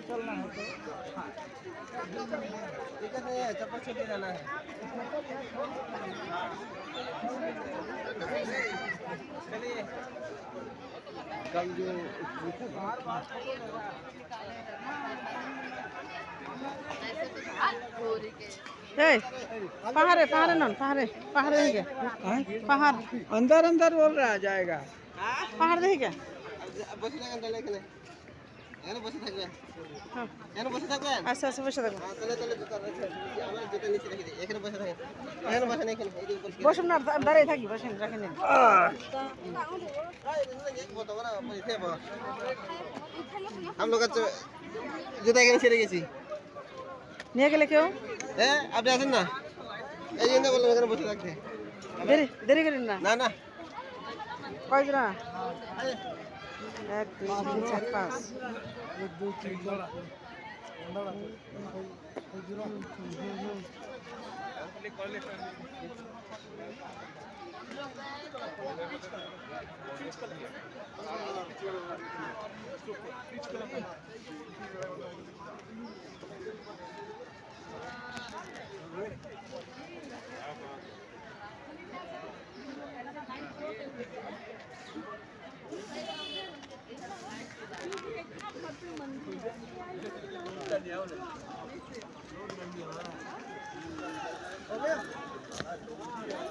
चलना है तो दिक्कत नहीं है, चप्पल छोटी रहना है। चलिए कल जो पहाड़ है पहाड़ नन पहाड़ पहाड़ है क्या पहाड़ अंदर अंदर बोल रहा है जाएगा। पहाड़ है क्या বসে থাকেন তাহলে এখানে এখানে বসে থাকবেন হ্যাঁ এখানে বসে থাকবেন আচ্ছা আচ্ছা বসে থাকো হ্যাঁ তাহলে তাহলে জুতা রেখে আমার জুতা নিচে রেখে দিই এখানে বসে থাকেন এখানে বসেন এখানে এই যে উপর বসুন না দাঁড়িয়ে থাকি বসেন রাখেন हम लोग জুতা এখানে ছেড়ে গেছি নিয়ে গেলে কেউ হ্যাঁ আপনি আছেন না এই জন্য বললাম এখানে বসে থাকতে দেরি দেরি করেন না না না কয়জনা 1 2 3 4 5 1 2 3 4 हो गया